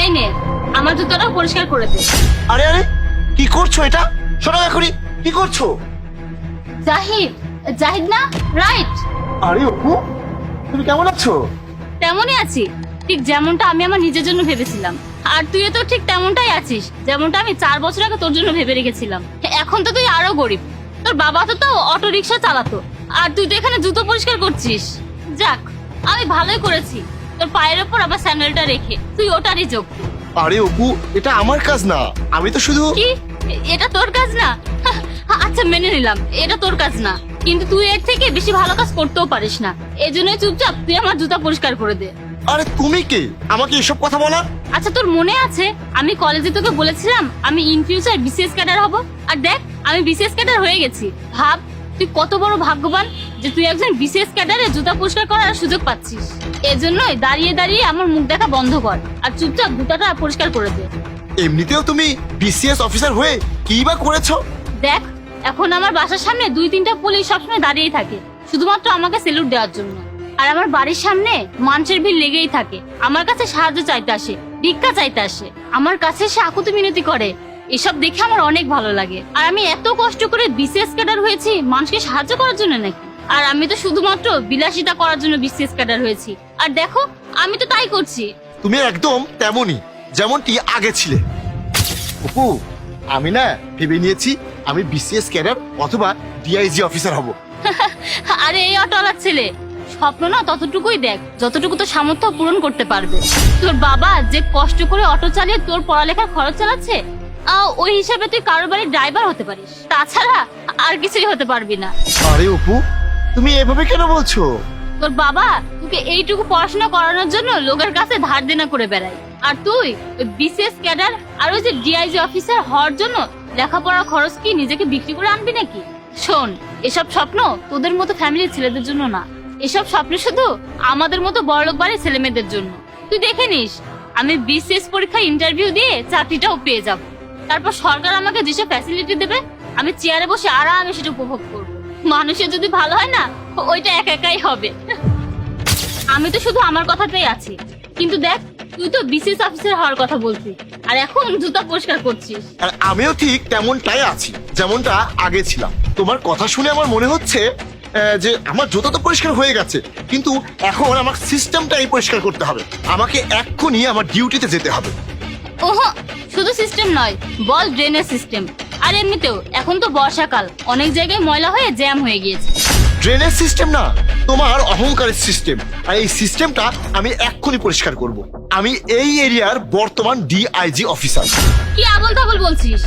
এই নে আমার জুতোটা পরিষ্কার করে দে। আরে আরে কি করছো এটা? শোনো এখনই, কি করছো? জাহিদ, জাহিদ না? রাইট। আরে অপু, তুমি কেমন আছো? তেমনই আছি, ঠিক যেমনটা আমি আমার নিজের জন্য ভেবেছিলাম। আর তুইও তো ঠিক তেমনটাই আছিস, যেমনটা আমি 4 বছর আগে তোর জন্য ভেবে রেখেছিলাম। এখন তো তুই আরো গরিব, তোর বাবা তো অটো রিক্সা চালাতো, আর তুই তো এখানে জুতো পরিষ্কার করছিস। যাক, আমি ভালোই করেছি তোর পায়ের ওপর আবার স্যান্ডেলটা রেখে, তুই ওটারই যোগ। আরে অপু, এটা আমার কাজ না, আমি তো শুধু। কি? এটা তোর কাজ না? আচ্ছা মেনে নিলাম এটা তোর কাজ না, কিন্তু তুই এর থেকে বেশি ভালো কাজ করতেও পারিস না। এজন্যই চুপচাপ তুই আমার জুতা পরিষ্কার করে দে। আরে তুমি কে আমাকে এসব কথা বলা? আচ্ছা তোর মনে আছে আমি কলেজে তোকে বলেছিলাম আমি ইন ফিউচার বিসিএস ক্যাডার হব, আর দেখ আমি বিসিএস ক্যাডার হয়ে গেছি। ভাব তুই কত বড় ভাগ্যবান যে তুই একজন বিসিএস ক্যাডারে জুতা পরিষ্কার করার সুযোগ পাচ্ছিস। এজন্যই দাঁড়িয়ে দাঁড়িয়ে আমার মুখ দেখা বন্ধ কর আর চুপচাপ জুতাটা পরিষ্কার করে দে। এমনিতেও তুমি বিসিএস অফিসার হয়ে কি বা করেছো? দেখ, এখন আমার বাসার সামনে 2-3টা পুলিশ সবসময় দাঁড়িয়ে থাকে শুধুমাত্র আমাকে স্যালুট দেওয়ার জন্য। আর আমার বাড়ির সামনে মানুষের ভিড় লেগেই থাকে, আমার কাছে সাহায্য চাইতে আসে, ভিক্ষা চাইতে আসে, আমার কাছে সে আকুতি মিনতি করে। এসব দেখে আমার অনেক ভালো লাগে। আর আমি এত কষ্ট করে বিসিএস ক্যাডার হয়েছি মানুষকে সাহায্য করার জন্য নাকি? আর আমি তো শুধুমাত্র বিলাসিতা করার জন্য বিসিএস ক্যাডার হয়েছি। আর দেখো আমি তো তাই করছি। তুমি একদম তেমনই যেমনটি আগে ছিলে। অপু, আমি না ভেবে নিয়েছি আমি বিসিএস ক্যাডার অথবা ডিআইজি অফিসার হব। আরে এই অটোওয়ালার ছেলে, স্বপ্ন না ততটুকুই দেখ যতটুকু তোর সামর্থ্য পূরণ করতে পারবে। তোর বাবা যে কষ্ট করে অটো চালিয়ে তোর পড়ালেখার খরচ চালাচ্ছে, ওই হিসাবে তুই কারোর বাড়ির ড্রাইভার হতে পারিস, তাছাড়া আর কিছুই হতে পারবি না। আরে অপু, তুমি এভাবে কেন বলছো? তোর বাবা তোকে এইটুকু পড়াশোনা করানোর জন্য লোকের কাছে ধার দেনা করে বেড়ায়, আর তুই বিসিএস ক্যাডার আর ওই যে ডিআইজি অফিসার হওয়ার জন্য লেখাপড়া খরচ কি নিজেকে বিক্রি করে আনবি নাকি? শোন, এসব স্বপ্ন তোদের মতো ফ্যামিলির ছেলেদের জন্য না, এসব স্বপ্ন শুধু আমাদের মতো বড়লোক বাড়ির ছেলে মেয়েদের জন্য। তুই দেখে নিস, আমি বিসিএস পরীক্ষায় ইন্টারভিউ দিয়ে চাকরিটাও পেয়ে যাব, তারপর সরকার আমাকে যেসব ফ্যাসিলিটি দেবে আমি চেয়ারে বসে আরামে সেটা উপভোগ করবো। মানুষের যদি ভালো হয় না, ওইটা একাই হবে। আমি তো শুধু আমার কথাতেই আছি, কিন্তু দেখ তুই তো বিসিএস অফিসার হওয়ার কথা বলছিস আর এখন জুতা পরিষ্কার করছিস। আর আমিও ঠিক তেমনটাই আছি যেমনটা আগে ছিলাম। তোমার কথা শুনে আমার মনে হচ্ছে যে আমার জুতা তো পরিষ্কার হয়ে গেছে, কিন্তু এখন আমার সিস্টেমটাই পরিষ্কার করতে হবে। আমাকে এক্ষুনি আমার ডিউটিতে যেতে হবে। ওহো, শুধু সিস্টেম নয়, বল ড্রেনেজ সিস্টেম। আর এমনিতেও এখন তো বর্ষাকাল, অনেক জায়গায় ময়লা হয়ে জ্যাম হয়ে গিয়েছে। ড্রেনেজ সিস্টেম না, তোমার অহংকারের সিস্টেম। আর এই সিস্টেমটা আমি এক্ষুনি পরিষ্কার করব। আমি এই এরিয়ার বর্তমান ডিআইজি অফিসার। কি আবল তাবল বলছিস?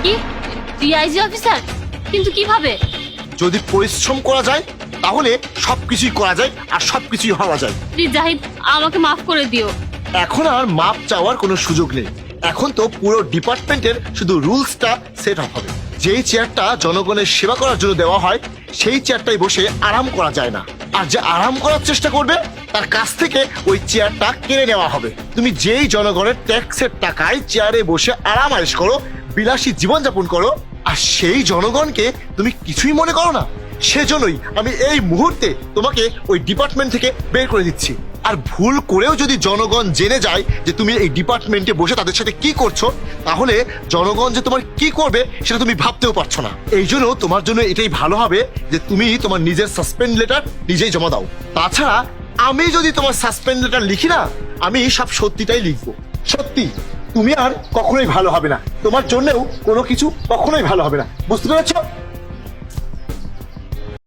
কি ডিআইজি অফিসার? কিন্তু কিভাবে? যদি পরিশ্রম করা যায় তাহলে সবকিছুই করা যায় আর সবকিছুই হওয়া যায়। প্লিজ জাহিদ, আমাকে মাফ করে দিও। এখন আর মাপ চাওয়ার কোনো সুযোগ নেই। এখন তো পুরো ডিপার্টমেন্টের শুধু রুলসটা সেট আপ হবে। যেই চেয়ারটা জনগণের সেবা করার জন্য দেওয়া হয় সেই চেয়ারটাই বসে আরাম করা যায় না, আর যে আরাম করার চেষ্টা করবে তার কাছ থেকে ওই চেয়ারটা কেড়ে নেওয়া হবে। তুমি যেই জনগণের ট্যাক্সের টাকায় চেয়ারে বসে আরাম আয়েশ করো, বিলাসী জীবনযাপন করো, আর সেই জনগণকে তুমি কিছুই মনে করো না, সেজন্যই আমি এই মুহূর্তে তোমাকে ওই ডিপার্টমেন্ট থেকে বের করে দিচ্ছি। আর ভুল করেও যদি জনগণ জেনে যায় যে তুমি এই ডিপার্টমেন্টে বসে তাদের সাথে কি করছো, তাহলে জনগণ যে তোমার কি করবে সেটা তুমি ভাবতেও পারছো না। এই জন্য তোমার জন্য এটাই ভালো হবে যে তুমি তোমার নিজের সাসপেন্ড লেটার নিজেই জমা দাও। তাছাড়া আমি যদি তোমার সাসপেন্ড লেটার লিখি না, আমি সব সত্যিটাই লিখবো। সত্যি তুমি আর কখনোই ভালো হবে না, তোমার জন্যও কোনো কিছু কখনোই ভালো হবে না, বুঝতে পেরেছো?